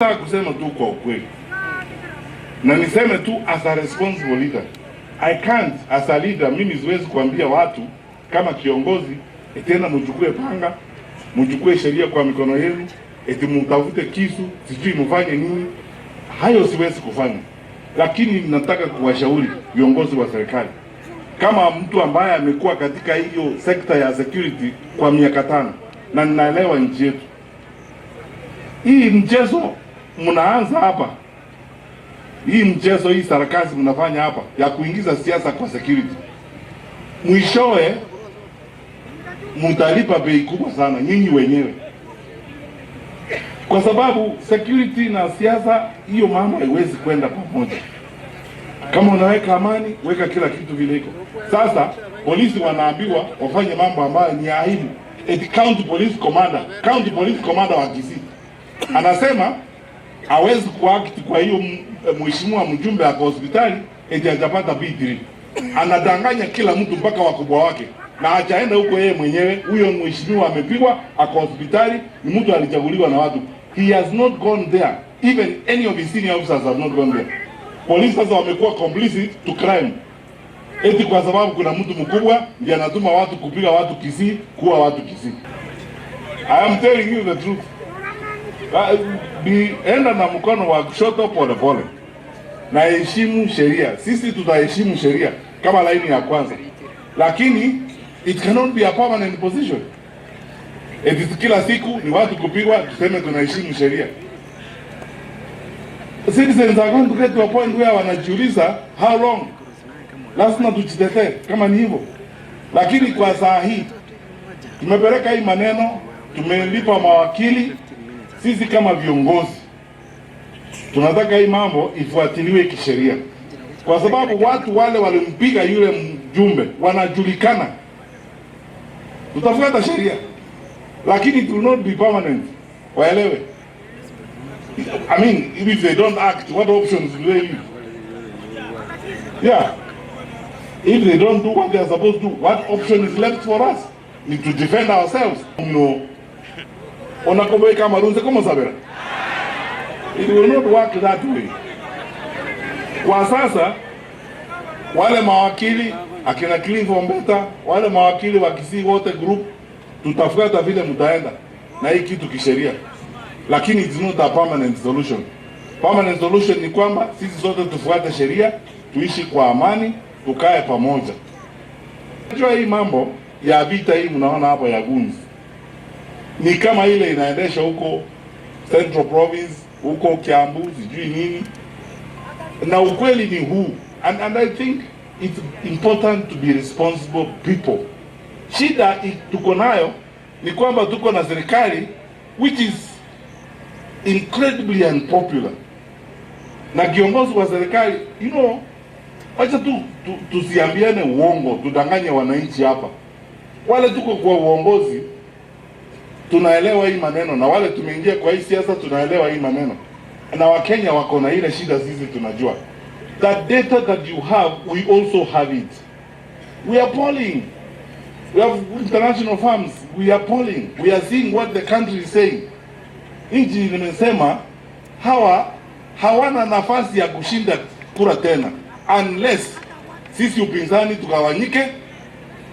Nataka kusema tu kwa ukweli, na niseme tu as a responsible leader, I can't as a leader, mimi siwezi kuambia watu kama kiongozi tena mchukue panga, mchukue sheria kwa mikono yenu, eti mtafute kisu, sijui mfanye nini. Hayo siwezi kufanya, lakini nataka kuwashauri viongozi wa serikali, kama mtu ambaye amekuwa katika hiyo sekta ya security kwa miaka 5 na ninaelewa nchi yetu. Hii mchezo mnaanza hapa, hii mchezo, hii sarakasi mnafanya hapa ya kuingiza siasa kwa security, mwishowe mtalipa bei kubwa sana nyinyi wenyewe, kwa sababu security na siasa, hiyo mambo haiwezi kwenda pamoja. Kama unaweka amani, weka kila kitu vile iko. Sasa polisi wanaambiwa wafanye mambo ambayo ni aibu. County police commander wa Kisii anasema hawezi kuact kwa hiyo mheshimiwa mjumbe ako hospitali eti hajapata B3. Anadanganya kila mtu mpaka wakubwa wake, na hajaenda huko yeye mwenyewe. Huyo mheshimiwa amepigwa, ako hospitali, ni mtu alichaguliwa na watu. He has not gone there. Even any of his senior officers have not gone there. Police sasa wamekuwa complicit to crime, eti kwa sababu kuna mtu mkubwa ndiye anatuma watu kupiga watu Kisii, kuwa watu Kisii. I am telling you the truth. Enda na mkono wa kushoto pole pole, na heshimu sheria. Sisi tutaheshimu sheria kama laini ya kwanza, lakini it cannot be a permanent position. Eti kila siku ni watu kupigwa tuseme tunaheshimu sheria. Citizens are going to get to a point where wanajiuliza how long. Lazima tujitetee kama ni hivyo, lakini kwa saa hii tumepeleka hii maneno, tumelipa mawakili. Sisi kama viongozi tunataka hii mambo ifuatiliwe kisheria, kwa sababu watu wale walimpiga yule mjumbe wanajulikana. Tutafuata sheria, lakini it will not be permanent. Waelewe. I mean, if they don't act, what options do they use? Yeah. If they don't do what they are supposed to do, what option is left for us? Need to defend ourselves. No. Onakobeka marunze kama sabera. It will not work that way. Kwa sasa wale mawakili akina Cliff Ombeta, wale mawakili wa Kisii wote group, tutafuata vile mtaenda na hii kitu kisheria, lakini it's not a permanent solution. Permanent solution ni kwamba sisi zote tufuate sheria, tuishi kwa amani, tukae pamoja. Unajua hii mambo ya vita hii mnaona hapa ya guns ni kama ile inaendesha huko Central Province, huko Kiambu, sijui nini. Na ukweli ni huu, and I think it's important to be responsible people. Shida tuko nayo ni kwamba tuko na serikali which is incredibly unpopular, na kiongozi wa serikali, you know, wacha tusiambiane uongo, tudanganye wananchi hapa. Wale tuko kwa uongozi tunaelewa hii maneno, na wale tumeingia kwa hii siasa tunaelewa hii maneno, na Wakenya wako na ile shida. Sisi tunajua that data that you have, we also have it. We are polling, we have international firms, we are polling, we are seeing what the country is saying. Nchi nimesema hawana nafasi ya kushinda kura tena unless sisi upinzani tukawanyike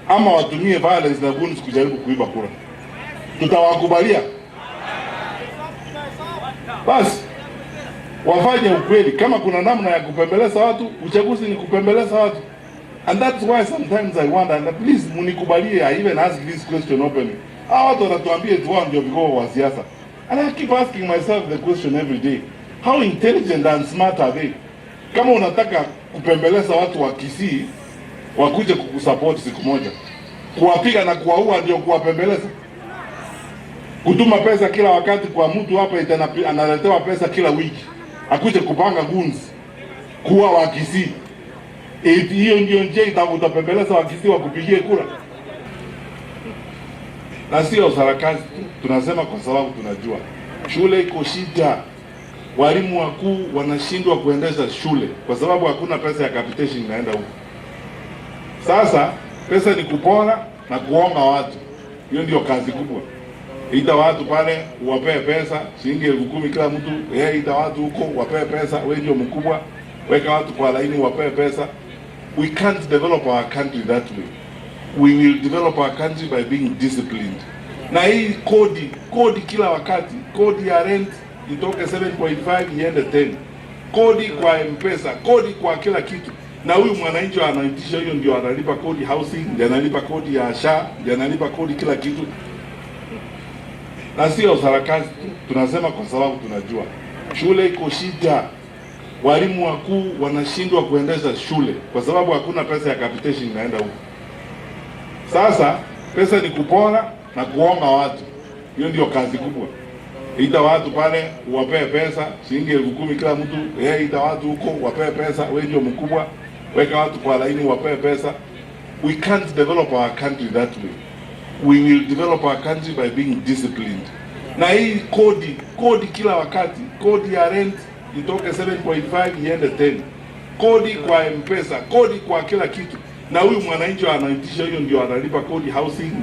ama watumie violence na guns kujaribu kuiba kura. Tutawakubalia? Basi wafanye ukweli. Kama kuna namna ya kupembeleza watu, uchaguzi ni kupembeleza watu. And that's why sometimes I wonder, and please munikubalie, I even ask this question openly. Watu wanatuambia tu wao ndio vigogo wa siasa. And I keep asking myself the question every day. How intelligent and smart are they? Kama unataka kupembeleza watu wa Kisii wakuje kukusupport siku moja, kuwapiga na kuwaua ndio kuwapembeleza? Kutuma pesa kila wakati kwa mtu hapa analetewa pesa kila wiki, akuje kupanga guns kuwa wa Kisii, hiyo ndio njia utapembeleza wa Kisii wakupigie kura? Na sio sarakasi, tunasema kwa sababu tunajua shule iko shida. Walimu wakuu wanashindwa kuendesha shule kwa sababu hakuna pesa ya capitation inaenda huko. Sasa pesa ni kupora na kuonga watu, hiyo ndio kazi kubwa. Ita watu pale uwapee pesa shilingi 10,000 kila mtu. Ita watu huko wapee pesa, wewe ndio mkubwa, weka watu kwa laini wapee pesa. We can't develop our country that way. We will develop our country by being disciplined. Na hii kodi kila wakati, kodi ya rent itoke 7.5 iende 10, kodi kwa M-Pesa, kodi kwa kila kitu. Na huyu mwananchi anaitisha hiyo, ndio analipa kodi housing, ndio analipa kodi ya SHA, ndio analipa kodi kila kitu. Na sio sarakasi, tunasema kwa sababu tunajua shule iko shida. Walimu wakuu wanashindwa kuendesha shule kwa sababu hakuna pesa ya capitation inaenda huko. Sasa pesa ni kupora na kuonga watu, hiyo ndio kazi kubwa. Ita watu pale uwapee pesa shilingi 10,000 kila mtu. Ita watu huko wapee pesa, wewe ndio mkubwa, weka watu kwa laini wapee pesa. We can't develop our country that way. We will develop our country by being disciplined. Na hii kodi kila wakati, kodi ya rent itoke 7.5 iende 10, kodi kwa M-Pesa, kodi kwa kila kitu. Na huyu mwananchi anaitisha hiyo, ndio analipa kodi housing.